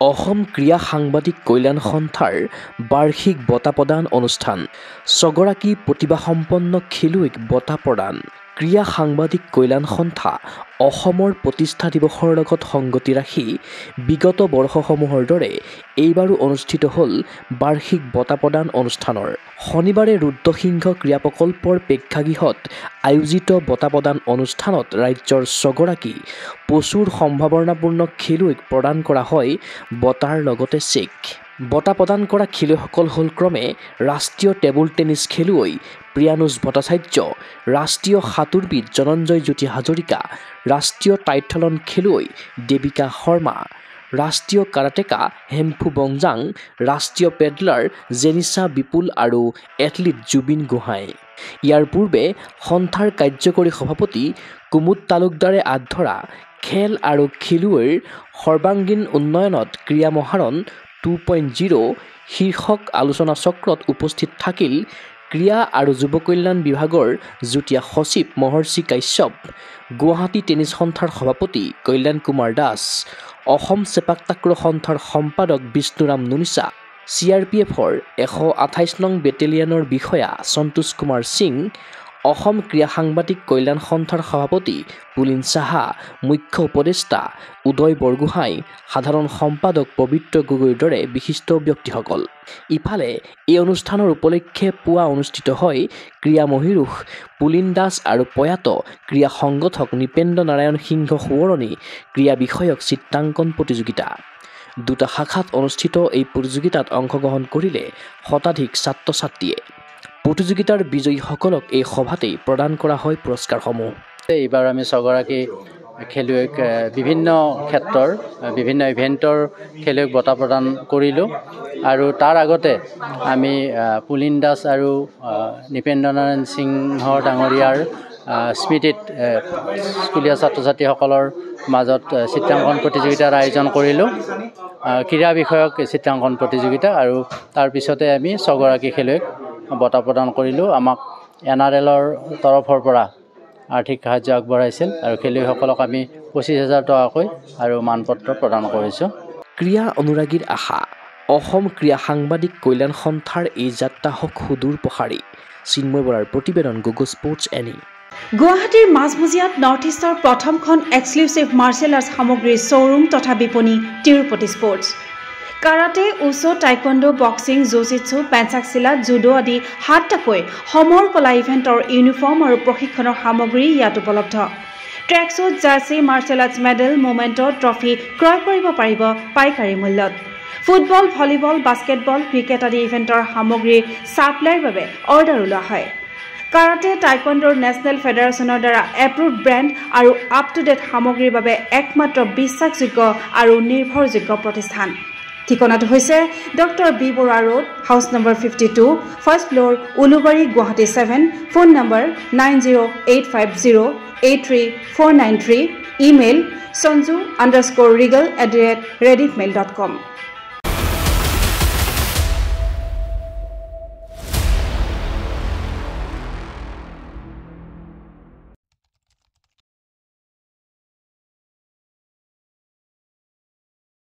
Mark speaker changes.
Speaker 1: অসম ক্ৰীড়া সাংবাদিক কল্যাণ সন্থাৰ বাৰ্ষিক বঁটা প্ৰদান অনুষ্ঠান। 6গৰাকী প্ৰতিভাসম্পন্ন খেলুৱৈক বঁটা প্ৰদান। ক্ৰীড়া সাংবাদিক কল্যাণ সন্থা অসমৰ প্ৰতিষ্ঠা দিৱসৰ লগত সংগতি ৰাখি বিগত বৰ্ষসমূহৰ দৰে এইবাৰো অনুষ্ঠিত হ'ল বাৰ্ষিক বঁটা প্ৰদান অনুষ্ঠানৰ। শনিবাৰে ৰুদ্ৰসিংহ ক্ৰীড়া প্ৰকল্পৰ প্ৰেক্ষাগৃহত আয়োজিত বঁটা প্ৰদান অনুষ্ঠানত ৰাজ্যৰ 6গৰাকী প্ৰচুৰ সম্ভাৱনাপূৰ্ণ খেলুৱৈক প্ৰদান কৰা হয় বঁটাৰ লগতে চেক। বঁটা প্ৰদান কৰা খেলুৱৈসকল হ'ল ক্ৰমে ৰাষ্ট্ৰীয় টেবুল টেনিছ খেলুৱৈ প্ৰিয়ানুজ ভট্টাচাৰ্য, ৰাষ্ট্ৰীয় সাঁতোৰবিদ জনঞ্জয় জ্যোতি হাজৰিকা, ৰাষ্ট্ৰীয় টাইথলন খেলুৱৈ দেৱিকা শৰ্মা, ৰাষ্ট্ৰীয় কাৰাটেকা হেমফু বংজাং, ৰাষ্ট্ৰীয় পেডলাৰ জেনিচা বিপুল আৰু এথলীট জুবিন গোহাঁই। ইয়াৰ পূৰ্বে সন্থাৰ কাৰ্যকৰী সভাপতি কুমুদ তালুকদাৰে আঁত খেল আৰু খেলুৱৈৰ সৰ্বাংগীন উন্নয়নত ক্ৰীড়া মহাৰণ 2.0 শীৰ্ষক আলোচনা চক্ৰত উপস্থিত থাকিল ক্ৰীড়া আৰু যুৱ কল্যাণ বিভাগৰ যুটীয়া সচিব মহৰ্ষি কাশ্যপ, গুৱাহাটী টেনিছ সন্থাৰ সভাপতি কল্যাণ কুমাৰ দাস, অসম চেপাক টাক্ৰ সন্থাৰ সম্পাদক বিষ্ণুৰাম নুনিচা, CRPFৰ 128 নং বেটেলিয়নৰ বিষয়া সন্তোষ কুমাৰ সিং, অসম ক্ৰীড়া সাংবাদিক কল্যাণ সন্থাৰ সভাপতি পুলিন সাহা, মুখ্য উপদেষ্টা উদয় বৰগোহাঁই, সাধাৰণ সম্পাদক পবিত্ৰ গগৈৰ দৰে বিশিষ্ট ব্যক্তিসকল। ইফালে এই অনুষ্ঠানৰ উপলক্ষে পুৱা অনুষ্ঠিত হয় ক্ৰীড়া মহীৰূহ পুলিন দাস আৰু প্ৰয়াত ক্ৰীড়া সংগঠক নৃপেন্দ্ৰ নাৰায়ণ সিংহ সোঁৱৰণী ক্ৰীড়া বিষয়ক চিত্ৰাংকন প্ৰতিযোগিতা। দুটা শাখাত অনুষ্ঠিত এই প্ৰতিযোগিতাত অংশগ্ৰহণ কৰিলে শতাধিক ছাত্ৰ ছাত্ৰীয়ে। প্ৰতিযোগিতাৰ বিজয়ীসকলক এই সভাতেই প্ৰদান কৰা হয় পুৰস্কাৰসমূহ।
Speaker 2: এইবাৰ আমি 6গৰাকী খেলুৱৈক বিভিন্ন ক্ষেত্ৰৰ বিভিন্ন ইভেণ্টৰ খেলুৱৈক বঁটা প্ৰদান কৰিলোঁ আৰু তাৰ আগতে আমি পুলিন দাস আৰু নৃপেন্দ্ৰ নাৰায়ণ সিংহ ডাঙৰীয়াৰ স্মৃতিত স্কুলীয়া ছাত্ৰ ছাত্ৰীসকলৰ মাজত চিত্ৰাংকন প্ৰতিযোগিতাৰ আয়োজন কৰিলোঁ, ক্ৰীড়া বিষয়ক চিত্ৰাংকন প্ৰতিযোগিতা, আৰু তাৰপিছতে আমি 6গৰাকী খেলুৱৈক বঁটা প্ৰদান কৰিলোঁ। আমাক NRLৰ তৰফৰ পৰা আৰ্থিক সাহায্য আগবঢ়াইছিল আৰু খেলুৱৈসকলক আমি 25,000 টকাকৈ আৰু মানপত্ৰ প্ৰদান কৰিছোঁ।
Speaker 1: ক্ৰীড়া অনুৰাগীৰ আশা অসম ক্ৰীড়া সাংবাদিক কল্যাণ সন্থাৰ এই যাত্ৰা হওক সুদূৰ প্ৰসাৰী। চিন্ময় বৰাৰ প্ৰতিবেদন গুগল স্পৰ্টছ এনি।
Speaker 3: গুৱাহাটীৰ মাজমজিয়াত নৰ্থ ইষ্টৰ প্ৰথমখন এক্সক্লুচিভ মাৰ্চেল আৰ্টছ সামগ্ৰীৰ শ্ব'ৰুম তথা বিপণী তিৰুপতি স্পৰ্টছ। কাৰাটে, উচো, taekwondo, boxing, jujitsu, pencak silat, judo আদি 7টাকৈ সমৰ কলা ইভেণ্টৰ ইউনিফৰ্ম আৰু প্ৰশিক্ষণৰ সামগ্ৰী ইয়াত উপলব্ধ। Tracksuit, jersey, martial arts medal, memento, trophy ক্ৰয় কৰিব পাৰিব পাইকাৰী মূল্যত। ফুটবল, ভলীবল, বাস্কেটবল, ক্ৰিকেট আদি ইভেণ্টৰ সামগ্ৰীৰ ছাপ্লাইৰ বাবে অৰ্ডাৰ ওলোৱা হয়। কাৰাটে, টাইকোৱাণ্ডোৰ নেশ্যনেল ফেডাৰেশ্যনৰ দ্বাৰা এপ্ৰুভড ব্ৰেণ্ড আৰু আপ টু ডেট সামগ্ৰীৰ বাবে একমাত্ৰ বিশ্বাসযোগ্য আৰু নিৰ্ভৰযোগ্য প্ৰতিষ্ঠান। ঠিকনাটো হৈছে doctor B Barua road, house number 52, first floor, Ulubari, Guwahati 7, phone number 9085083493, email sanju_regal@rediffmail.com।